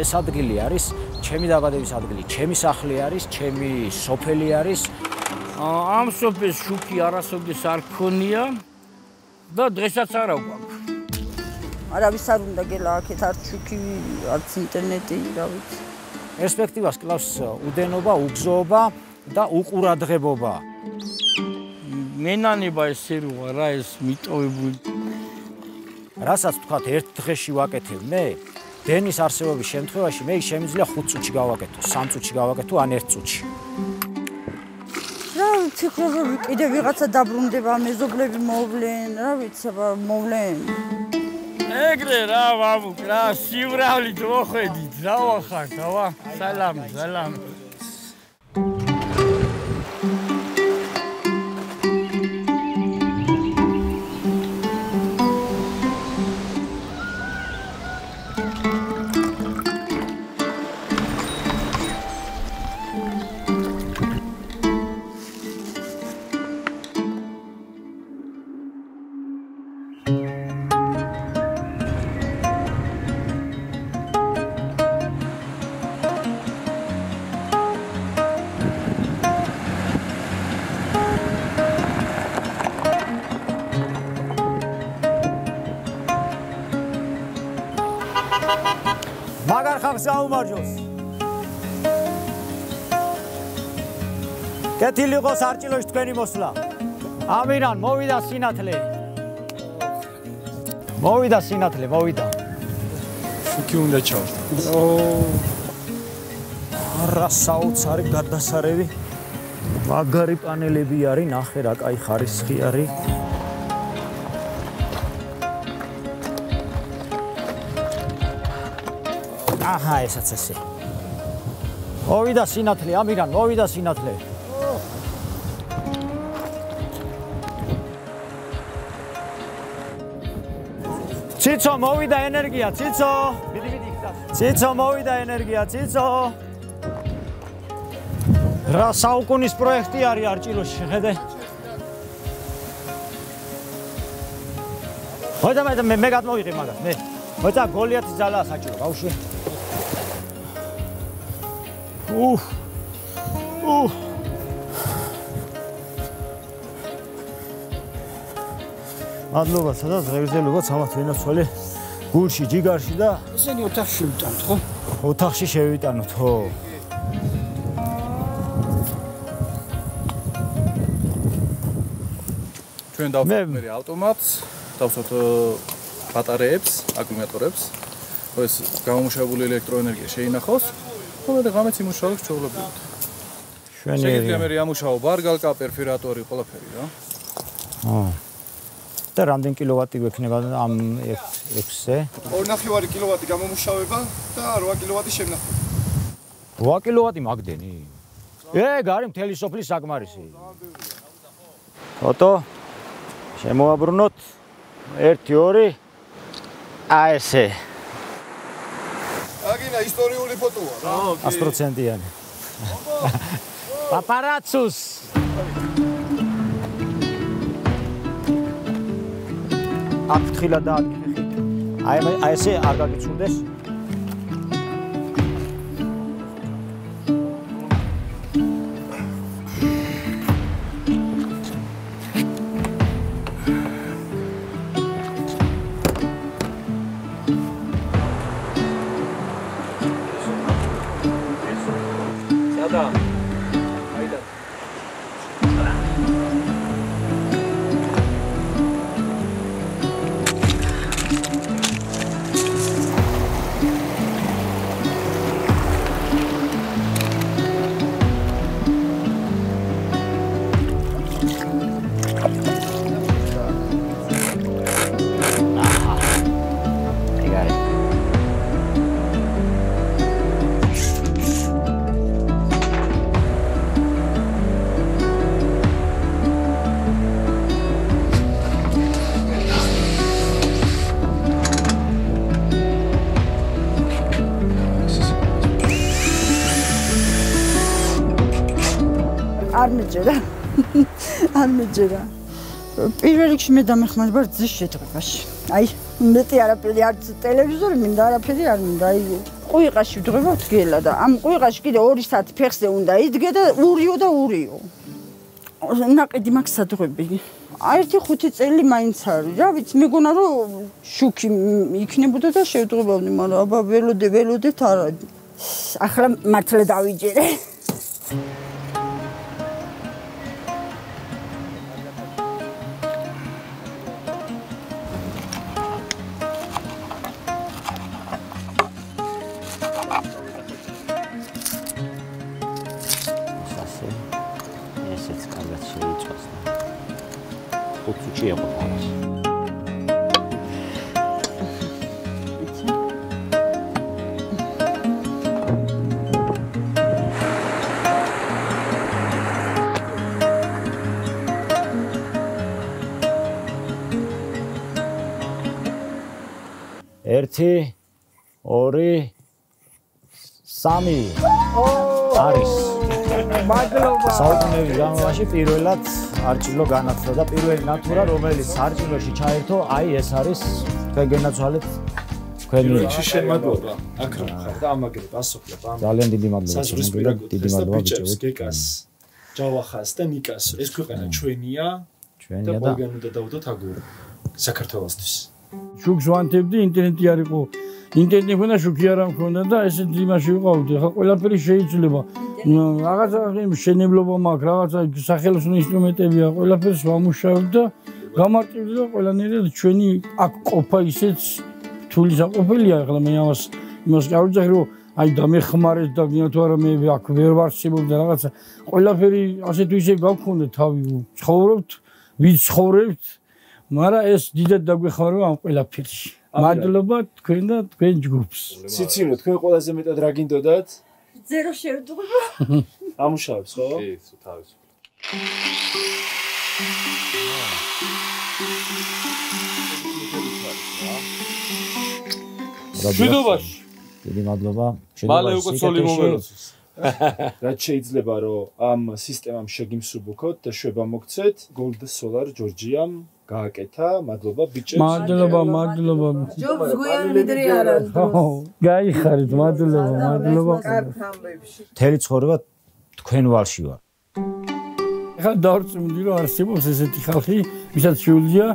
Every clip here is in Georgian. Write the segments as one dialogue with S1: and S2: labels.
S1: ეს ადგილი არის ჩემი დაბადების ადგილი, ჩემი სახლი არის, ჩემი სოფელი არის.
S2: ამ სოფელს შუქი არასოდეს არ ქონია და დღესაც არა გვაქვს.
S3: არავის არ უნდა გელა აქეთ არც შუქი, არც ინტერნეტი, რა ვიცი.
S1: პერსპექტივას კლავს უდენობა, უგზოობა და უყურადღებობა.
S2: მენანება ესე როა რა ეს მიტოვებული.
S1: რასაც თქვათ ერთ დღეში ვაკეთებ მე, დენის არსებობის შემთხვევაში მე შემიძლია 5 წუთში გავაკეთო, 3 წუთში გავაკეთო, ან 1 წუთში.
S3: რა ვიცი, კიდე ვიღაცა დაბრუნდება, მეზობლები მოვლენ, რა ვიცი, მოვლენ.
S2: ეგრე რა ვამუკ რა სივრავლით მოხედით რა ვახარ დავა სალამი
S1: მაგარ ხალხს აუმარჯოს. კეთილი იყოს არჭილოში თქვენი მოსვლა. ამირან მოვიდა სინათლე. მოვიდა.
S4: შუქი უნდა ჩავთ.
S1: არა საოცარი გადასარევი. მაგარი პანელები არის, ნახე რა კაი ხარისხი არის. აჰა, ესაც ესე. მოვიდა სინათლე, ამირან, მოვიდა სინათლე. ციცო, მოვიდა ენერგია, ციცო. ციცო, მოვიდა ენერგია, ციცო. რა საუკუნის პროექტი არის არჭილოში, ხედე. ხოდა მე გადმოვიღე მაგას, მე. ხოდა გოლიათი ძალაა საჭირო, ბავშვი. მადლობა, სადაც ღირზელობაც ამათ ვინაცვალე გულში, ჯიგარში და
S2: ესენი ოთახში ვიტანთ, ხო?
S1: ოთახში შევიტანოთ, ხო.
S4: ჩვენ დავწოთ მე ავტომატს, დავწოთ ბატარეებს, აკუმულატორებს, ეს გამომუშავებული ელექტროენერგია შეინახოს. ხოლმე ღამეც იმუშავებს ჩვეულებრივად. შეგიძლია მე ამუშავო ბარგალკა, პერფორატორი, ყველაფერი რა.
S1: და რამდენი კილოვატი გვექნება ამ 6-ზე?
S4: 2.5 კილოვატი გამომუშავება და 8 კილოვატი შემნახვა.
S1: 8 კილოვატი მაგდენი. არის მთელი სოფლის საკმარისი. ფოტო შემოაბრუნოთ. 1 2 აი ესე.
S4: აგინა ისტორიული ფოტოა რა.
S1: 100%-იანი. პაპარაცუს. აქ თხილა დაადგინე. აი ესე არ გაგიცურდეს. არ მეჯერა. პირველ რიგში მე დამეხმარება რძის შეძღებაში. აი, მეტი არაფერი არც ტელევიზორი მინდა, არაფერი არ მინდა. აი,
S3: ყვიყაში ვდღებავთ გელა და ამ ყვიყაში კიდე 2 საათი ფეხზე უნდა იდგე და ურიო და ურიო. ნაყიდი მაქვს სადღები. 1-5 წელი მაინც არის. რა ვიცი, მეგონა რომ შუქი იქნებოდა და შევდღებავდი, მაგრამ აბა ველოდეთ არა. ახლა მართლა დავიჯერე.
S1: ერთი, ორი, სამი არის.
S2: მადლობა.
S1: საუკუნეების განმავლობაში პირველად არჭილო განათლა და პირველი ნატურა, რომელიც არჭილოში ჩაერთო, აი ეს არის თქვენ გენაცვალეთ თქვენი.
S5: მადლობა. აქ ხარ და ამაგრებ ასოფლებ ამ.
S1: ძალიან დიდი მადლობა. დიდი მადლობა ბიჭებს.
S5: გეკას, ჯავახას და ნიკას. ეს ქვეყანა ჩვენია.
S1: ჩვენია და
S5: ყველგან უნდა დავუდოთ აგურ საქართველოსთვის.
S2: შუქს ვანთებდი, ინტერნეტი არ იყო. ინტერნეტი მქონდა, შუქი არ მქონდა და ესე იმაში ვიყავდი. ხა ყველაფერი შეიძლება. რაღაცა მშენებლობა მაქვს, რაღაცა სახელოსნო ინსტრუმენტებია, ყველაფერს ვამუშავებ და გამარტივდი და ყველანაირად ჩვენი აქ ყოფა ისეც რთული საყოფელია. ახლა მე იმას არ ვიძახი, რომ აი დამეხმარეთ და გინათ არა მე აქ ვერ ვარჩევობ და რაღაცა ყველაფერი ასე თუ ისე გავქონდა თავი ცხოვრობთ, ვიცხოვრებთ. მაგრამ ეს დიდად დაგვეხმარება ამ ყველაფერში. მადლობა თქვენ და თქვენ ჯგუფს.
S5: სიცინო, თქვენ ყველაზე მეტად რა გინდოდათ?
S3: ზერო შევდღება.
S5: ამუშავებს, ხო?
S4: კი, თავის.
S2: შვიდობაში.
S1: დიდი მადლობა.
S2: მალე უკვე ცოლი მომელოცოს.
S5: რაც შეიძლება რომ ამ სისტემამ შეგიმსუბუქოთ და შვება მოგცეთ, Gold Solar Georgiam გააკეთა. მადლობა ბიჭებს.
S2: მადლობა.
S6: ჯობს გვიანი დრი არა.
S2: გაიხარით, მადლობა.
S1: მთელი ცხოვრება თქვენ ვალში ვარ.
S2: ახლა დავწმუნდი რომ არსებობს ესეთი ხალხი, ვისაც შეუძლია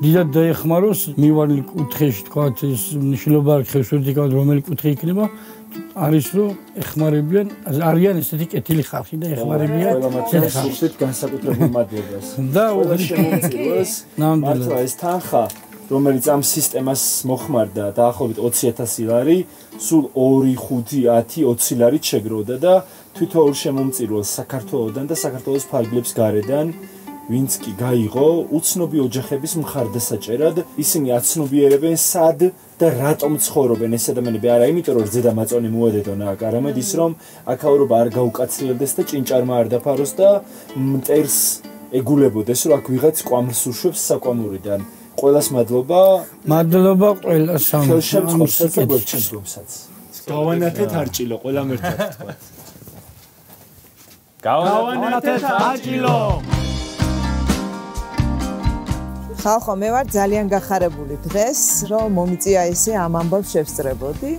S2: დიდად დაეხმაროს მივალი კუთხეში, თქვათ ეს მნიშვნელობა აქვს ვერტიკალურად რომელი კუთხე იქნება, არის რომ ეხმარებიან, არიან ესეთი კეთილი ხალხი და ეხმარებიან
S5: ესეთ განსაკუთრებულ მადლობას.
S2: და
S5: შემოწიროს მართლა ეს თანხა, რომელიც ამ სისტემას მოხმარდა დაახლოებით 20,000 ლარი, სულ 2, 5, 10, 20 ლარით შეგროვდა და თვითოურ შემომწირველს საქართველოსდან და საქართველოს ფარგლებს გარედან ვინც კი გაიღო უცნობი ოჯახების მხარდასაჭერად, ისინი აცნობიერებენ სად და რატომ ცხოვრობენ ეს ადამიანები, არა იმიტომ რომ ზედა მაწონი მოედეთონ აქ, არამედ ის რომ აქაურობა არ გაუკაცრიელდეს და ჭინჭარმა არ დაფაროს და მტერს ეგულებოდეს, რომ აქ ვიღაც კვამლს უშვებს საკვამურიდან. ყველას მადლობა.
S2: მადლობა ყველას ამ
S5: ხელშემწყობსაც და გვერდჩემდგომსაც. გავანათეთ არჭილო ყველამ ერთად თქვა.
S1: გავანათეთ არჭილო.
S6: ხალხო, მე ვარ ძალიან გახარებული დღეს, რომ მომიწია ესე ამ ამბავს შევსწრებოდი.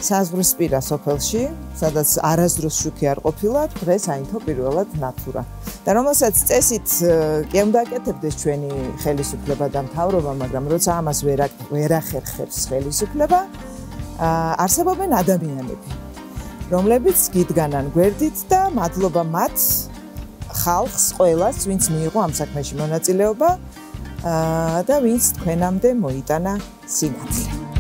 S6: საზღვრისპირა სოფელში, სადაც არასდროს შუქი არ ყოფილა, დღეს აინთო პირველად ნატურა. და რომელსაც წესით კი უნდა აკეთებდეს ჩვენი ხელისუფლება და მთავრობა, მაგრამ როცა ამას ვერ ახერხებს ხელისუფლება, არსებობენ ადამიანები, რომლებიც გიდგანან გვერდით და მადლობა მათ ხალხს ყველას, ვინც მიიღო ამ საქმეში მონაწილეობა და ვინც თქვენამდე მოიტანა სინათლე.